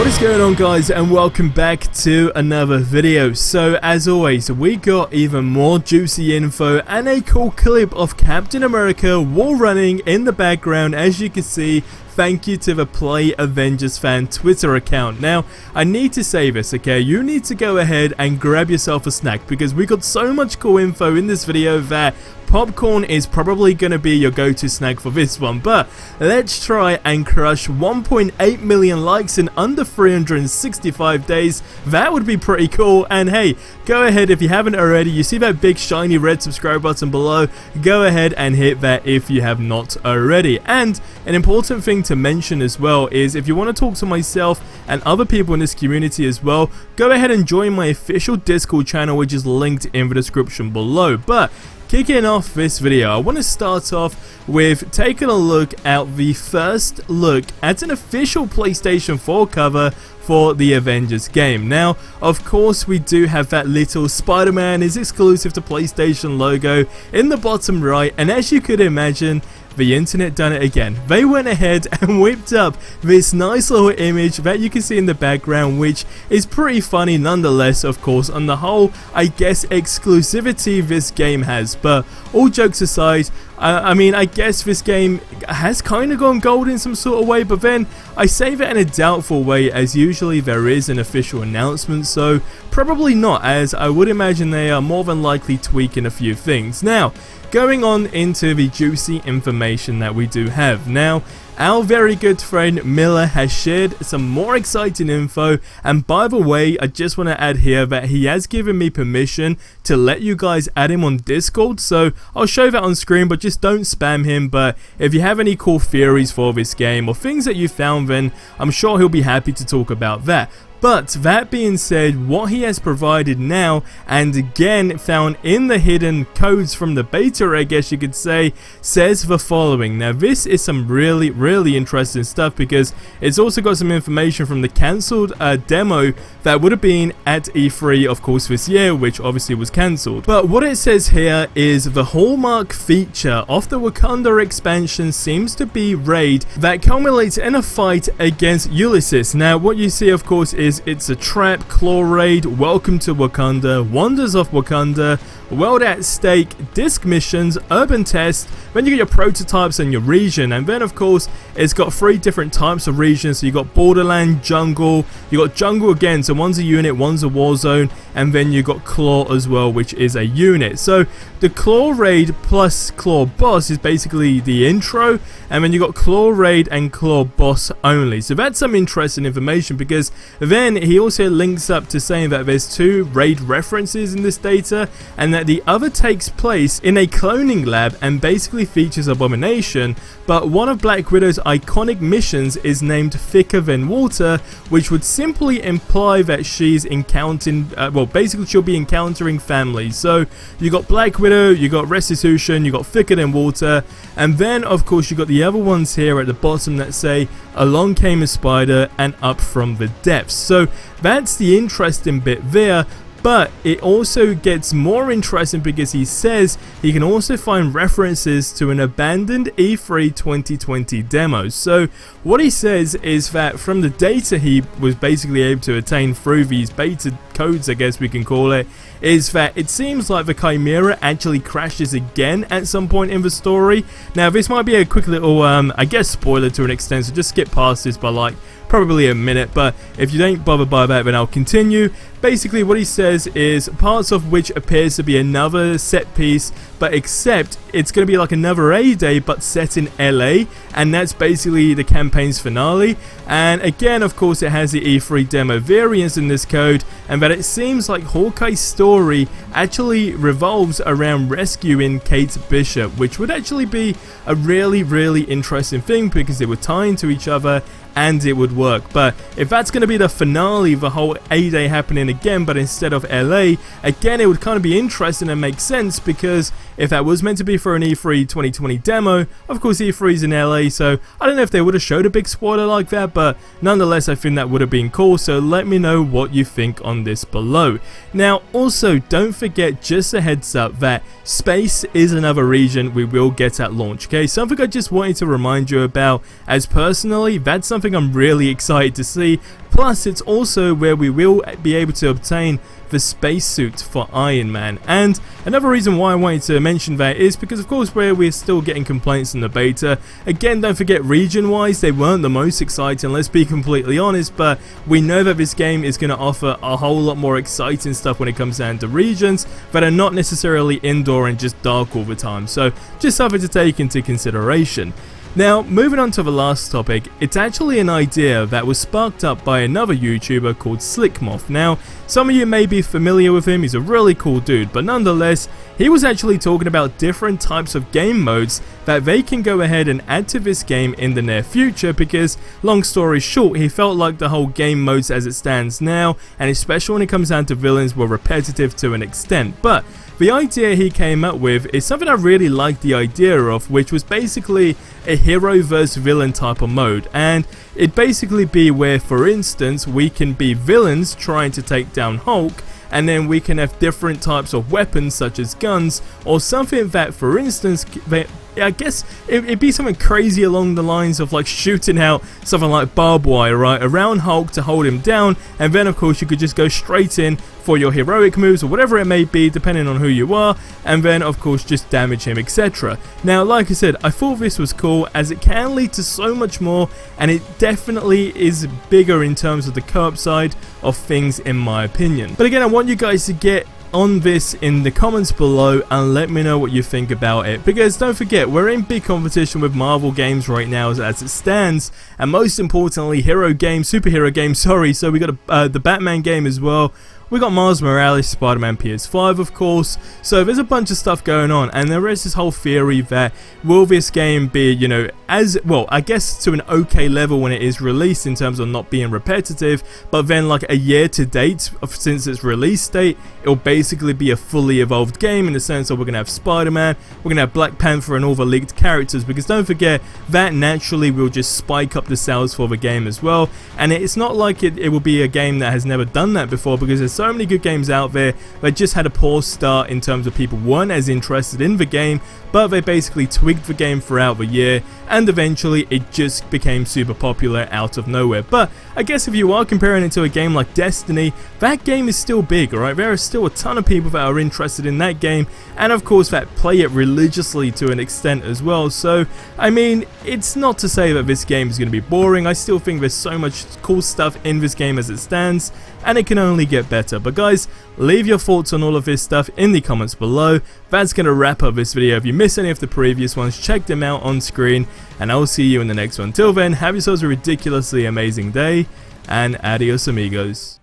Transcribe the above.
What is going on, guys, and welcome back to another video. So as always, we got even more juicy info and a cool clip of Captain America wall running in the background, as you can see. Thank you to the Play Avengers fan Twitter account. Now, I need to say this, okay? You need to go ahead and grab yourself a snack because we got so much cool info in this video that popcorn is probably going to be your go-to snack for this one. But let's try and crush 1.8 million likes in under 365 days. That would be pretty cool. And hey, go ahead, if you haven't already, you see that big shiny red subscribe button below, go ahead and hit that if you have not already. And an important thing to mention as well is, if you want to talk to myself and other people in this community as well, go ahead and join my official Discord channel, which is linked in the description below. But kicking off this video, I want to start off with taking a look at the first look at an official PlayStation 4 cover for the Avengers game. Now, of course, we do have that little Spider-Man is exclusive to PlayStation logo in the bottom right, and as you could imagine, the internet done it again. They went ahead and whipped up this nice little image that you can see in the background, which is pretty funny nonetheless, of course, on the whole, I guess, exclusivity this game has. But all jokes aside, I mean, I guess this game has kind of gone gold in some sort of way, but then I say that in a doubtful way, as usually there is an official announcement, so probably not, as I would imagine they are more than likely tweaking a few things. Now, going on into the juicy information that we do have. Now, our very good friend Miller has shared some more exciting info, and by the way, I just want to add here that he has given me permission to let you guys add him on Discord, so I'll show that on screen, but just don't spam him. But if you have any cool theories for this game or things that you found, then I'm sure he'll be happy to talk about that. But that being said, what he has provided now, and again found in the hidden codes from the beta, I guess you could say, says the following. Now, this is some really interesting stuff, because it's also got some information from the cancelled demo that would have been at E3, of course, this year, which obviously was cancelled. But what it says here is the hallmark feature of the Wakanda expansion seems to be raid that culminates in a fight against Ulysses. Now, what you see, of course, is it's a trap, claw raid, welcome to Wakanda, wonders of Wakanda, world at stake, disc missions, urban test, then you get your prototypes and your region, and then of course it's got 3 different types of regions. So you got borderland, jungle, you got jungle again, so one's a unit, one's a war zone, and then you got claw as well, which is a unit. So the claw raid plus claw boss is basically the intro, and then you got claw raid and claw boss only. So that's some interesting information, because then he also links up to saying that there's 2 raid references in this data, and that the other takes place in a cloning lab and basically features Abomination. But one of Black Widow's iconic missions is named Thicker Than Water, which would simply imply that she's encountering, well, basically she'll be encountering families. So you got Black Widow, you got Restitution, you got Thicker Than Water, and then of course you got the other ones here at the bottom that say Along Came a Spider and Up From the Depths. So that's the interesting bit there. But it also gets more interesting because he says he can also find references to an abandoned E3 2020 demo. So what he says is that from the data he was basically able to attain through these beta codes, I guess we can call it, is that it seems like the Chimera actually crashes again at some point in the story. Now, this might be a quick little, I guess, spoiler to an extent, so just skip past this by like probably a minute, but if you don't bother by that, then I'll continue. Basically what he says is parts of which appears to be another set piece, but except it's going to be like another A-Day but set in LA, and that's basically the campaign's finale. And again, of course, it has the E3 demo variants in this code, and that it seems like Hawkeye's story actually revolves around rescuing Kate Bishop, which would actually be a really interesting thing because they would tie into each other and it would work. But if that's going to be the finale, the whole A-Day happening again but instead of LA, again it would kind of be interesting and make sense, because if that was meant to be for an E3 2020 demo, of course E3's in LA, so I don't know if they would have showed a big spoiler like that, but nonetheless I think that would have been cool. So let me know what you think on this below. Now also, don't forget, just a heads up, that space is another region we will get at launch, okay? Something I just wanted to remind you about, as personally that's something something I'm really excited to see. Plus, it's also where we will be able to obtain the spacesuit for Iron Man. And another reason why I wanted to mention that is because, of course, where we're still getting complaints in the beta, again, don't forget, region-wise, they weren't the most exciting, let's be completely honest, but we know that this game is going to offer a whole lot more exciting stuff when it comes down to regions that are not necessarily indoor and just dark all the time. So, just something to take into consideration. Now, moving on to the last topic, it's actually an idea that was sparked up by another YouTuber called Slickmoth. Now, some of you may be familiar with him, he's a really cool dude, but nonetheless, he was actually talking about different types of game modes that they can go ahead and add to this game in the near future because, long story short, he felt like the whole game modes as it stands now, and especially when it comes down to villains, were repetitive to an extent. But the idea he came up with is something I really liked the idea of, which was basically a hero versus villain type of mode, and it'd basically be where, for instance, we can be villains trying to take down Hulk, and then we can have different types of weapons such as guns or something that, for instance, I guess it'd be something crazy along the lines of like shooting out something like barbed wire right around Hulk to hold him down, and then of course you could just go straight in for your heroic moves or whatever it may be depending on who you are, and then of course just damage him, etc. Now, like I said, I thought this was cool as it can lead to so much more, and it definitely is bigger in terms of the co-op side of things in my opinion. But again, I want you guys to get on this in the comments below and let me know what you think about it, because don't forget, we're in big competition with Marvel games right now as it stands, and most importantly superhero games, sorry. So we got the Batman game as well. We got Miles Morales, Spider-Man PS5, of course. So there's a bunch of stuff going on, and there is this whole theory that will this game be, you know, as well, I guess to an okay level when it is released in terms of not being repetitive, but then like a year to date since its release date, it'll basically be a fully evolved game in the sense that we're gonna have Spider-Man, we're gonna have Black Panther and all the leaked characters, because don't forget that naturally will just spike up the sales for the game as well. And it's not like it will be a game that has never done that before, because there's so many good games out there that just had a poor start in terms of people weren't as interested in the game, but they basically tweaked the game throughout the year, and eventually it just became super popular out of nowhere. But I guess if you are comparing it to a game like Destiny, that game is still big, alright? There are still a ton of people that are interested in that game, and of course that play it religiously to an extent as well. So I mean, it's not to say that this game is going to be boring. I still think there's so much cool stuff in this game as it stands, and it can only get better. But guys, leave your thoughts on all of this stuff in the comments below. That's going to wrap up this video. If you missed any of the previous ones, check them out on screen, and I'll see you in the next one. Till then, have yourselves a ridiculously amazing day, and adios amigos.